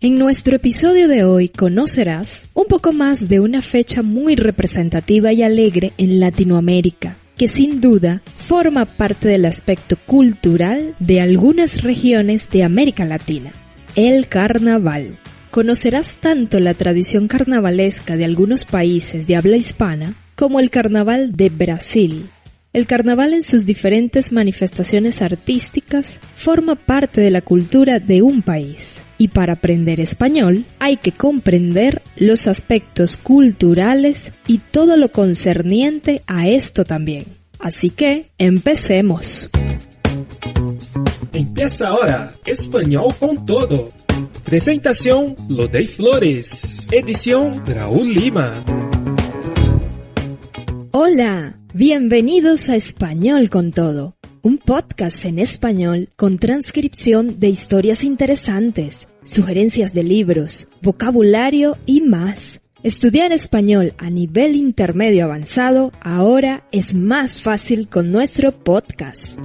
En nuestro episodio de hoy conocerás un poco más de una fecha muy representativa y alegre en Latinoamérica, que sin duda forma parte del aspecto cultural de algunas regiones de América Latina, el Carnaval. Conocerás tanto la tradición carnavalesca de algunos países de habla hispana como el Carnaval de Brasil. El carnaval en sus diferentes manifestaciones artísticas forma parte de la cultura de un país. Y para aprender español hay que comprender los aspectos culturales y todo lo concerniente a esto también. Así que, empecemos. Empieza ahora, Español con todo. Presentación, Lodey Flores. Edición, Raúl Lima. Hola, bienvenidos a Español con todo, un podcast en español con transcripción de historias interesantes, sugerencias de libros, vocabulario y más. Estudiar español a nivel intermedio avanzado ahora es más fácil con nuestro podcast.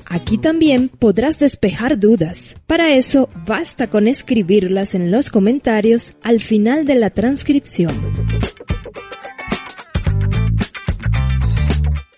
Aquí también podrás despejar dudas. Para eso basta con escribirlas en los comentarios al final de la transcripción.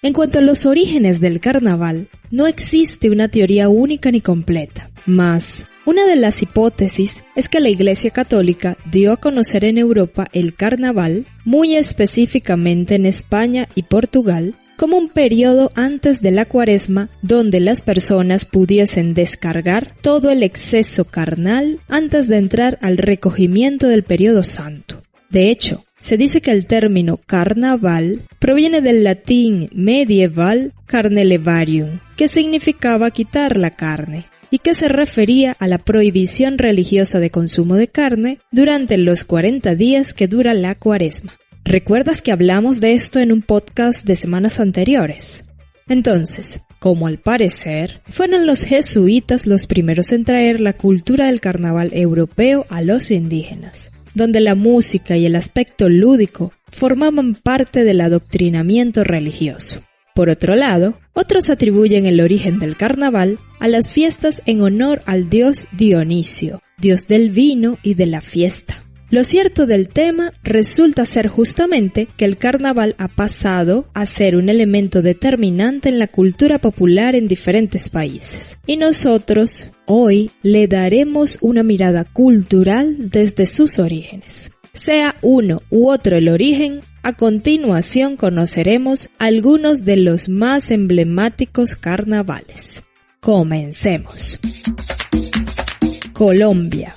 En cuanto a los orígenes del carnaval, no existe una teoría única ni completa. Mas, una de las hipótesis es que la Iglesia Católica dio a conocer en Europa el carnaval, muy específicamente en España y Portugal, como un periodo antes de la Cuaresma donde las personas pudiesen descargar todo el exceso carnal antes de entrar al recogimiento del periodo santo. De hecho, se dice que el término carnaval proviene del latín medieval carnelevarium, que significaba quitar la carne, y que se refería a la prohibición religiosa de consumo de carne durante los 40 días que dura la Cuaresma. ¿Recuerdas que hablamos de esto en un podcast de semanas anteriores? Entonces, como al parecer, fueron los jesuitas los primeros en traer la cultura del carnaval europeo a los indígenas, donde la música y el aspecto lúdico formaban parte del adoctrinamiento religioso. Por otro lado, otros atribuyen el origen del carnaval a las fiestas en honor al dios Dionisio, dios del vino y de la fiesta. Lo cierto del tema resulta ser justamente que el carnaval ha pasado a ser un elemento determinante en la cultura popular en diferentes países. Y nosotros, hoy, le daremos una mirada cultural desde sus orígenes. Sea uno u otro el origen, a continuación conoceremos algunos de los más emblemáticos carnavales. Comencemos. Colombia.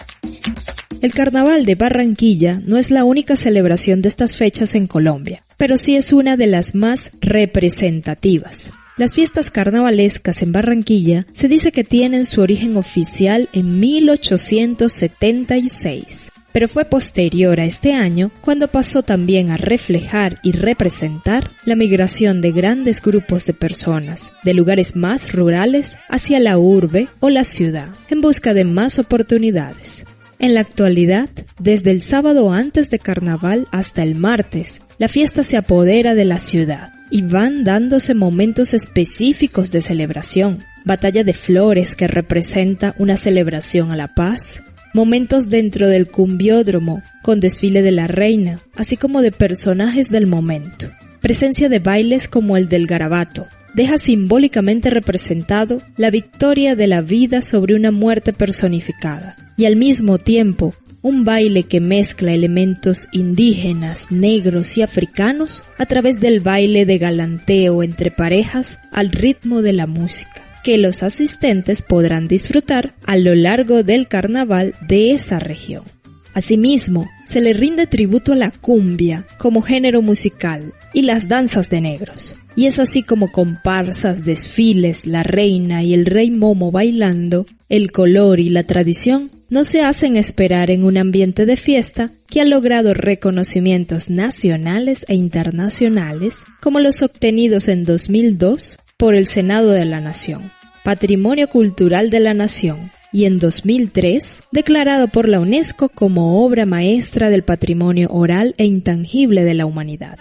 El Carnaval de Barranquilla no es la única celebración de estas fechas en Colombia, pero sí es una de las más representativas. Las fiestas carnavalescas en Barranquilla se dice que tienen su origen oficial en 1876, pero fue posterior a este año cuando pasó también a reflejar y representar la migración de grandes grupos de personas de lugares más rurales hacia la urbe o la ciudad en busca de más oportunidades. En la actualidad, desde el sábado antes de Carnaval hasta el martes, la fiesta se apodera de la ciudad y van dándose momentos específicos de celebración. Batalla de Flores, que representa una celebración a la paz, momentos dentro del cumbiódromo con desfile de la reina, así como de personajes del momento. Presencia de bailes como el del garabato. Deja simbólicamente representado la victoria de la vida sobre una muerte personificada, y al mismo tiempo un baile que mezcla elementos indígenas, negros y africanos a través del baile de galanteo entre parejas al ritmo de la música, que los asistentes podrán disfrutar a lo largo del carnaval de esa región. Asimismo, se le rinde tributo a la cumbia como género musical y las danzas de negros. Y es así como comparsas, desfiles, la reina y el rey Momo bailando, el color y la tradición no se hacen esperar en un ambiente de fiesta que ha logrado reconocimientos nacionales e internacionales como los obtenidos en 2002 por el Senado de la Nación, Patrimonio Cultural de la Nación, y en 2003 declarado por la UNESCO como obra maestra del patrimonio oral e intangible de la humanidad.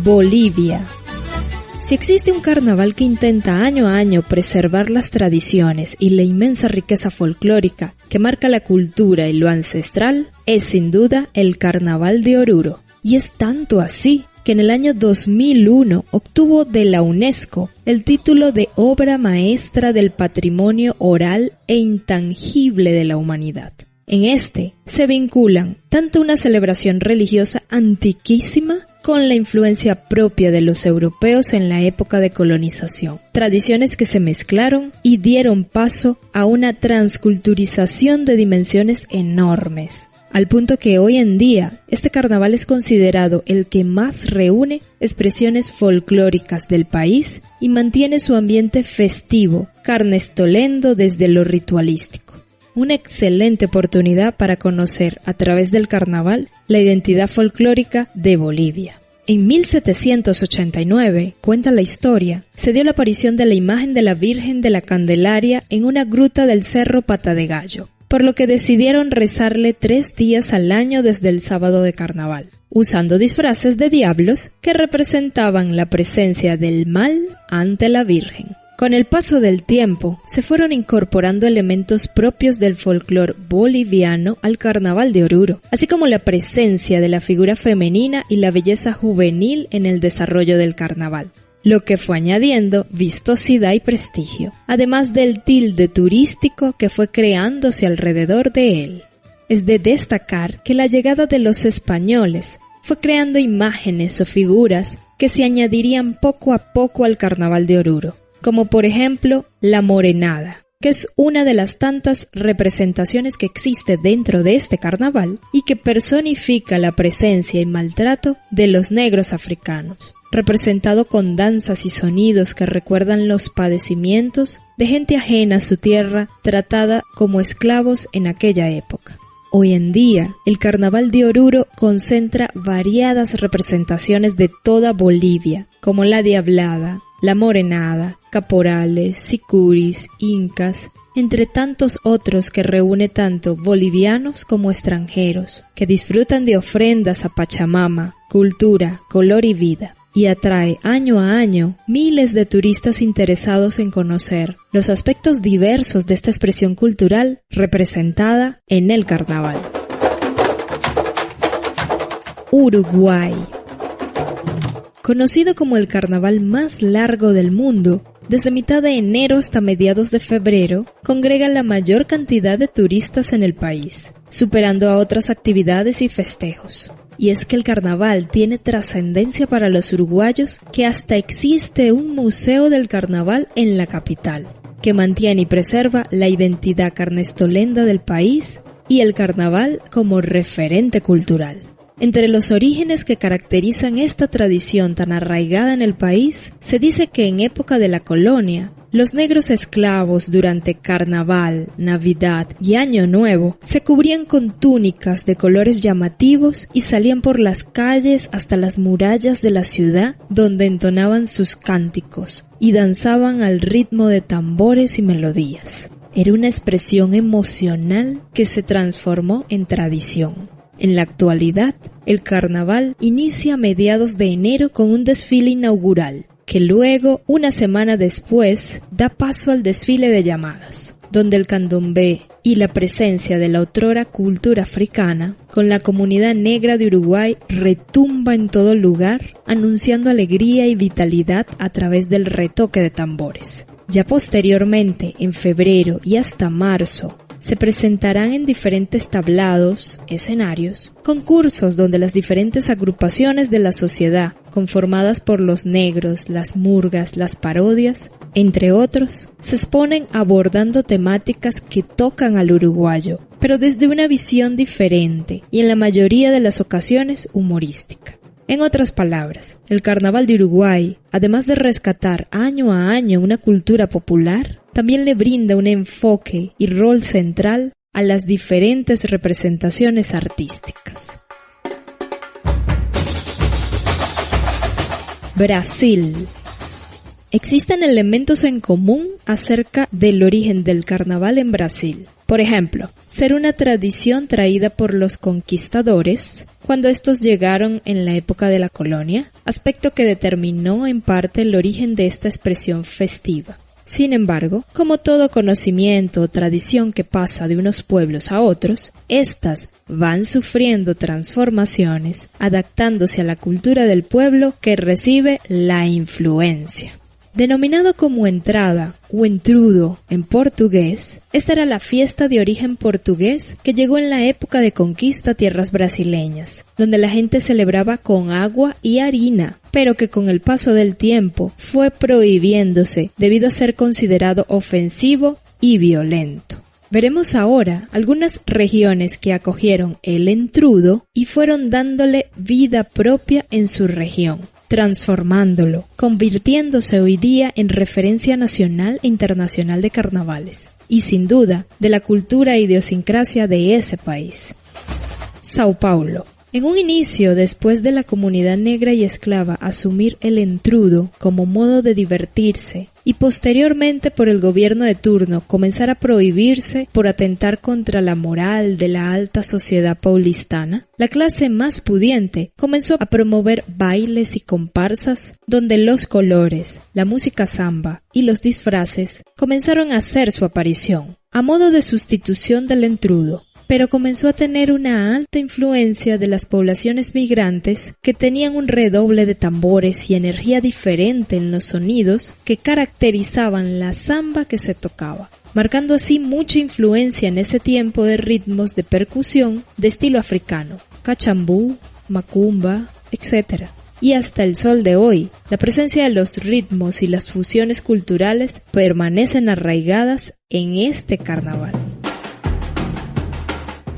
Bolivia. Si existe un carnaval que intenta año a año preservar las tradiciones y la inmensa riqueza folclórica que marca la cultura y lo ancestral, es sin duda el Carnaval de Oruro. Y es tanto así que en el año 2001 obtuvo de la UNESCO el título de Obra Maestra del Patrimonio Oral e Intangible de la Humanidad. En este se vinculan tanto una celebración religiosa antiquísima con la influencia propia de los europeos en la época de colonización, tradiciones que se mezclaron y dieron paso a una transculturización de dimensiones enormes, al punto que hoy en día este carnaval es considerado el que más reúne expresiones folclóricas del país y mantiene su ambiente festivo, carnestolendo desde lo ritualístico. Una excelente oportunidad para conocer a través del carnaval la identidad folclórica de Bolivia. En 1789, cuenta la historia, se dio la aparición de la imagen de la Virgen de la Candelaria en una gruta del Cerro Pata de Gallo, por lo que decidieron rezarle 3 días al año desde el sábado de carnaval, usando disfraces de diablos que representaban la presencia del mal ante la Virgen. Con el paso del tiempo, se fueron incorporando elementos propios del folclore boliviano al Carnaval de Oruro, así como la presencia de la figura femenina y la belleza juvenil en el desarrollo del carnaval, lo que fue añadiendo vistosidad y prestigio, además del tilde turístico que fue creándose alrededor de él. Es de destacar que la llegada de los españoles fue creando imágenes o figuras que se añadirían poco a poco al Carnaval de Oruro, como por ejemplo la morenada, que es una de las tantas representaciones que existe dentro de este carnaval y que personifica la presencia y maltrato de los negros africanos, representado con danzas y sonidos que recuerdan los padecimientos de gente ajena a su tierra tratada como esclavos en aquella época. Hoy en día, el Carnaval de Oruro concentra variadas representaciones de toda Bolivia, como la diablada, la morenada, caporales, sicuris, incas, entre tantos otros que reúne tanto bolivianos como extranjeros, que disfrutan de ofrendas a Pachamama, cultura, color y vida, y atrae año a año miles de turistas interesados en conocer los aspectos diversos de esta expresión cultural representada en el carnaval. Uruguay. Conocido como el carnaval más largo del mundo, desde mitad de enero hasta mediados de febrero, congrega la mayor cantidad de turistas en el país, superando a otras actividades y festejos. Y es que el carnaval tiene trascendencia para los uruguayos que hasta existe un museo del carnaval en la capital, que mantiene y preserva la identidad carnestolenda del país y el carnaval como referente cultural. Entre los orígenes que caracterizan esta tradición tan arraigada en el país, se dice que en época de la colonia, los negros esclavos durante Carnaval, Navidad y Año Nuevo se cubrían con túnicas de colores llamativos y salían por las calles hasta las murallas de la ciudad donde entonaban sus cánticos y danzaban al ritmo de tambores y melodías. Era una expresión emocional que se transformó en tradición. En la actualidad, el carnaval inicia a mediados de enero con un desfile inaugural, que luego, una semana después, da paso al desfile de llamadas, donde el candombe y la presencia de la otrora cultura africana, con la comunidad negra de Uruguay, retumba en todo lugar, anunciando alegría y vitalidad a través del retoque de tambores. Ya posteriormente, en febrero y hasta marzo, se presentarán en diferentes tablados, escenarios, concursos donde las diferentes agrupaciones de la sociedad, conformadas por los negros, las murgas, las parodias, entre otros, se exponen abordando temáticas que tocan al uruguayo, pero desde una visión diferente y en la mayoría de las ocasiones humorística. En otras palabras, el Carnaval de Uruguay, además de rescatar año a año una cultura popular, también le brinda un enfoque y rol central a las diferentes representaciones artísticas. Brasil. Existen elementos en común acerca del origen del carnaval en Brasil. Por ejemplo, ser una tradición traída por los conquistadores cuando estos llegaron en la época de la colonia, aspecto que determinó en parte el origen de esta expresión festiva. Sin embargo, como todo conocimiento o tradición que pasa de unos pueblos a otros, éstas van sufriendo transformaciones, adaptándose a la cultura del pueblo que recibe la influencia. Denominado como entrada o entrudo en portugués, esta era la fiesta de origen portugués que llegó en la época de conquista a tierras brasileñas, donde la gente celebraba con agua y harina, pero que con el paso del tiempo fue prohibiéndose debido a ser considerado ofensivo y violento. Veremos ahora algunas regiones que acogieron el entrudo y fueron dándole vida propia en su región, transformándolo, convirtiéndose hoy día en referencia nacional e internacional de carnavales, y sin duda de la cultura e idiosincrasia de ese país. Sao Paulo. En un inicio, después de la comunidad negra y esclava asumir el entrudo como modo de divertirse, y posteriormente por el gobierno de turno comenzar a prohibirse por atentar contra la moral de la alta sociedad paulistana, la clase más pudiente comenzó a promover bailes y comparsas donde los colores, la música samba y los disfraces comenzaron a hacer su aparición, a modo de sustitución del entrudo, pero comenzó a tener una alta influencia de las poblaciones migrantes que tenían un redoble de tambores y energía diferente en los sonidos que caracterizaban la samba que se tocaba, marcando así mucha influencia en ese tiempo de ritmos de percusión de estilo africano, cachambú, macumba, etc. Y hasta el sol de hoy, la presencia de los ritmos y las fusiones culturales permanecen arraigadas en este carnaval.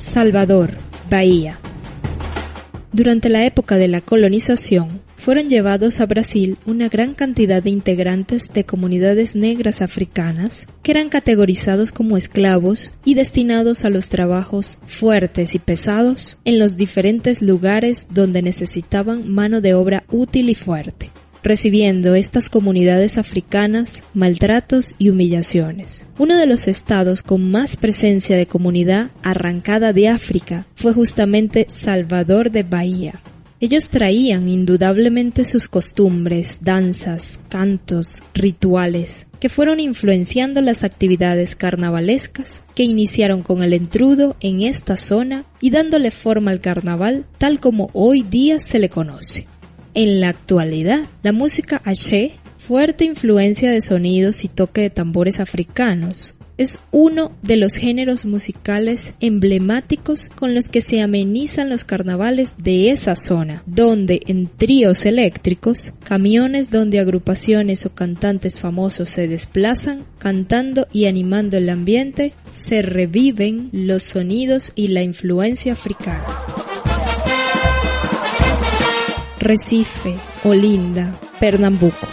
Salvador, Bahía. Durante la época de la colonización, fueron llevados a Brasil una gran cantidad de integrantes de comunidades negras africanas que eran categorizados como esclavos y destinados a los trabajos fuertes y pesados en los diferentes lugares donde necesitaban mano de obra útil y fuerte, recibiendo estas comunidades africanas maltratos y humillaciones. Uno de los estados con más presencia de comunidad arrancada de África fue justamente Salvador de Bahía. Ellos traían indudablemente sus costumbres, danzas, cantos, rituales, que fueron influenciando las actividades carnavalescas que iniciaron con el entrudo en esta zona y dándole forma al carnaval tal como hoy día se le conoce. En la actualidad, la música axé, fuerte influencia de sonidos y toque de tambores africanos, es uno de los géneros musicales emblemáticos con los que se amenizan los carnavales de esa zona, donde en tríos eléctricos, camiones donde agrupaciones o cantantes famosos se desplazan, cantando y animando el ambiente, se reviven los sonidos y la influencia africana. Recife, Olinda, Pernambuco.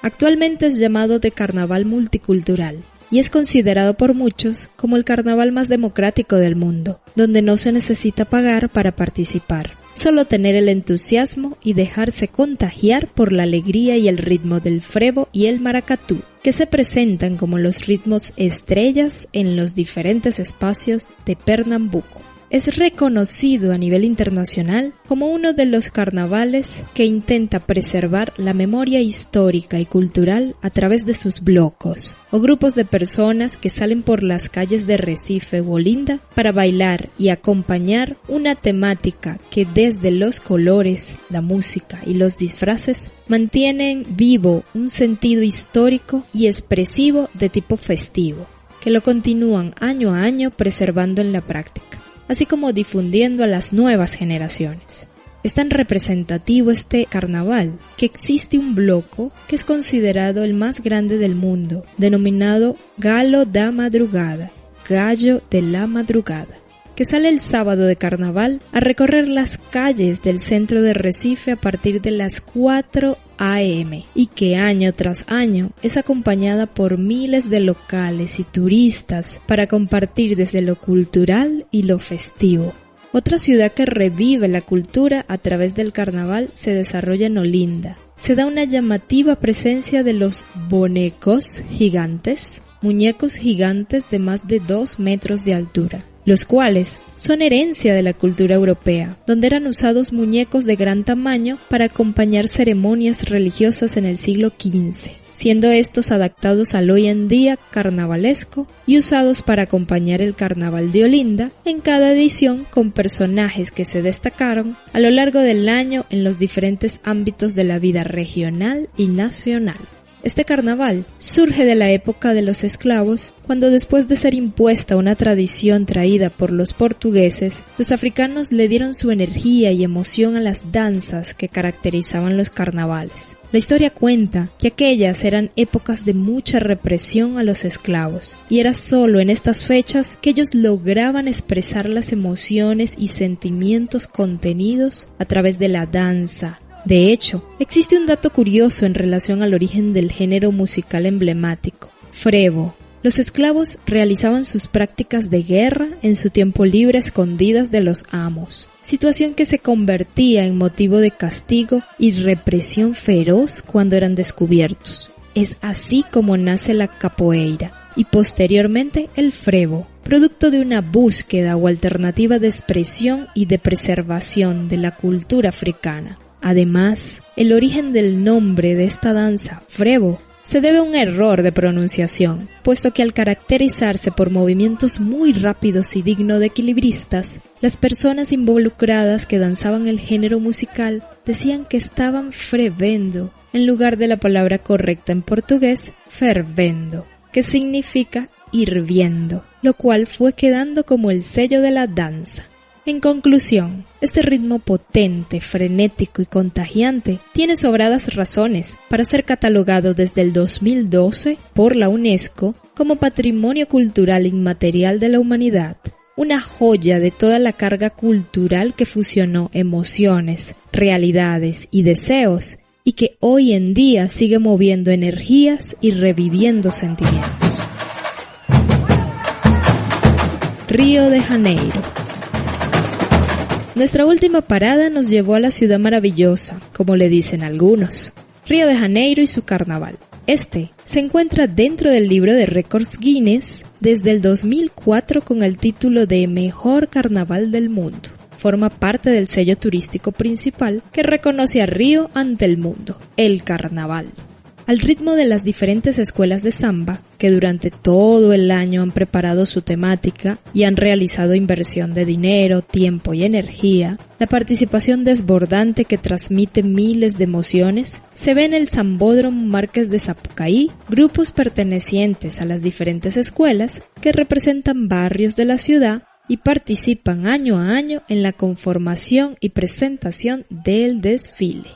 Actualmente es llamado de carnaval multicultural y es considerado por muchos como el carnaval más democrático del mundo, donde no se necesita pagar para participar, solo tener el entusiasmo y dejarse contagiar por la alegría y el ritmo del frevo y el maracatú, que se presentan como los ritmos estrellas en los diferentes espacios de Pernambuco. Es reconocido a nivel internacional como uno de los carnavales que intenta preservar la memoria histórica y cultural a través de sus blocos o grupos de personas que salen por las calles de Recife o Olinda para bailar y acompañar una temática que desde los colores, la música y los disfraces mantienen vivo un sentido histórico y expresivo de tipo festivo, que lo continúan año a año preservando en la práctica, así como difundiendo a las nuevas generaciones. Es tan representativo este carnaval que existe un bloco que es considerado el más grande del mundo, denominado Galo da Madrugada, Gallo de la Madrugada, que sale el sábado de carnaval a recorrer las calles del centro de Recife a partir de las 4 a.m. y que año tras año es acompañada por miles de locales y turistas para compartir desde lo cultural y lo festivo. Otra ciudad que revive la cultura a través del carnaval se desarrolla en Olinda. Se da una llamativa presencia de los bonecos gigantes muñecos gigantes de más de 2 metros de altura, los cuales son herencia de la cultura europea, donde eran usados muñecos de gran tamaño para acompañar ceremonias religiosas en el siglo XV, siendo estos adaptados al hoy en día carnavalesco y usados para acompañar el carnaval de Olinda en cada edición con personajes que se destacaron a lo largo del año en los diferentes ámbitos de la vida regional y nacional. Este carnaval surge de la época de los esclavos, cuando después de ser impuesta una tradición traída por los portugueses, los africanos le dieron su energía y emoción a las danzas que caracterizaban los carnavales. La historia cuenta que aquellas eran épocas de mucha represión a los esclavos, y era solo en estas fechas que ellos lograban expresar las emociones y sentimientos contenidos a través de la danza. De hecho, existe un dato curioso en relación al origen del género musical emblemático, frevo. Los esclavos realizaban sus prácticas de guerra en su tiempo libre escondidas de los amos, situación que se convertía en motivo de castigo y represión feroz cuando eran descubiertos. Es así como nace la capoeira y posteriormente el frevo, producto de una búsqueda o alternativa de expresión y de preservación de la cultura africana. Además, el origen del nombre de esta danza, frevo, se debe a un error de pronunciación, puesto que al caracterizarse por movimientos muy rápidos y digno de equilibristas, las personas involucradas que danzaban el género musical decían que estaban frevendo, en lugar de la palabra correcta en portugués, fervendo, que significa hirviendo, lo cual fue quedando como el sello de la danza. En conclusión, este ritmo potente, frenético y contagiante tiene sobradas razones para ser catalogado desde el 2012 por la UNESCO como Patrimonio Cultural Inmaterial de la Humanidad, una joya de toda la carga cultural que fusionó emociones, realidades y deseos y que hoy en día sigue moviendo energías y reviviendo sentimientos. Río de Janeiro. Nuestra última parada nos llevó a la ciudad maravillosa, como le dicen algunos, Río de Janeiro y su carnaval. Este se encuentra dentro del libro de récords Guinness desde el 2004 con el título de Mejor Carnaval del Mundo. Forma parte del sello turístico principal que reconoce a Río ante el mundo, el carnaval. Al ritmo de las diferentes escuelas de samba, que durante todo el año han preparado su temática y han realizado inversión de dinero, tiempo y energía, la participación desbordante que transmite miles de emociones, se ve en el Sambódromo Marqués de Sapucaí, grupos pertenecientes a las diferentes escuelas que representan barrios de la ciudad y participan año a año en la conformación y presentación del desfile.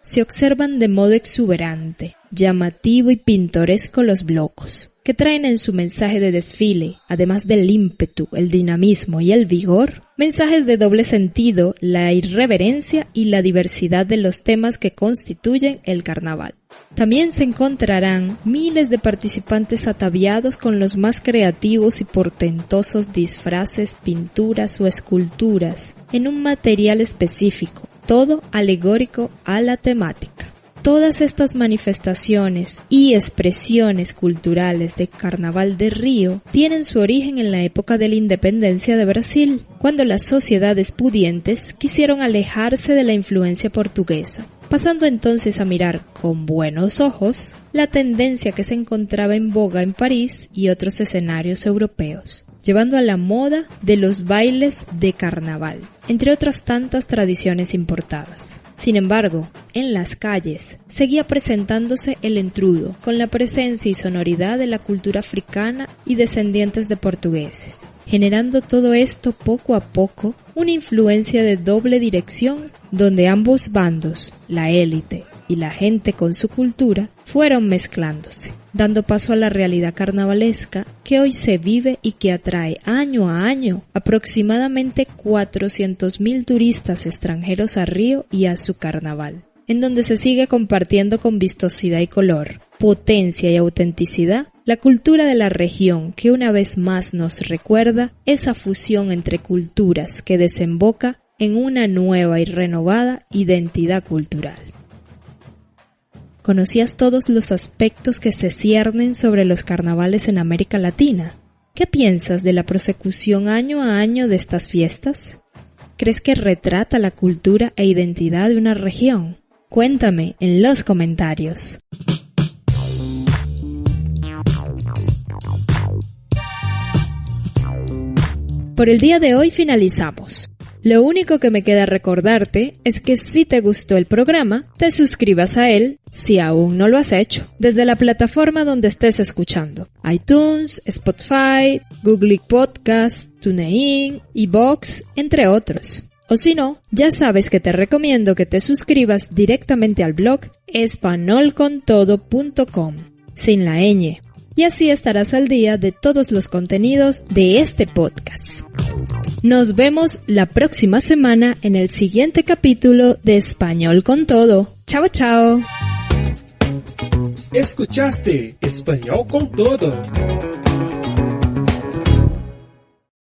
Se observan de modo exuberante, llamativo y pintoresco los blocos, que traen en su mensaje de desfile, además del ímpetu, el dinamismo y el vigor, mensajes de doble sentido, la irreverencia y la diversidad de los temas que constituyen el carnaval. También se encontrarán miles de participantes ataviados con los más creativos y portentosos disfraces, pinturas o esculturas en un material específico, todo alegórico a la temática. Todas estas manifestaciones y expresiones culturales de Carnaval de Río tienen su origen en la época de la independencia de Brasil, cuando las sociedades pudientes quisieron alejarse de la influencia portuguesa, pasando entonces a mirar con buenos ojos la tendencia que se encontraba en boga en París y otros escenarios europeos, llevando a la moda de los bailes de carnaval, entre otras tantas tradiciones importadas. Sin embargo, en las calles seguía presentándose el entrudo, con la presencia y sonoridad de la cultura africana y descendientes de portugueses, generando todo esto poco a poco una influencia de doble dirección, donde ambos bandos, la élite y la gente con su cultura, fueron mezclándose, dando paso a la realidad carnavalesca que hoy se vive y que atrae año a año aproximadamente 400.000 turistas extranjeros a Río y a su carnaval, en donde se sigue compartiendo con vistosidad y color, potencia y autenticidad la cultura de la región, que una vez más nos recuerda esa fusión entre culturas que desemboca en una nueva y renovada identidad cultural. ¿Conocías todos los aspectos que se ciernen sobre los carnavales en América Latina? ¿Qué piensas de la prosecución año a año de estas fiestas? ¿Crees que retrata la cultura e identidad de una región? Cuéntame en los comentarios. Por el día de hoy finalizamos. Lo único que me queda recordarte es que si te gustó el programa, te suscribas a él si aún no lo has hecho, desde la plataforma donde estés escuchando: iTunes, Spotify, Google Podcast, TuneIn, iVoox, entre otros. O si no, ya sabes que te recomiendo que te suscribas directamente al blog españolcontodo.com, sin la ñ, y así estarás al día de todos los contenidos de este podcast. Nos vemos la próxima semana en el siguiente capítulo de Español con Todo. ¡Chao, chao! Escuchaste Español con Todo.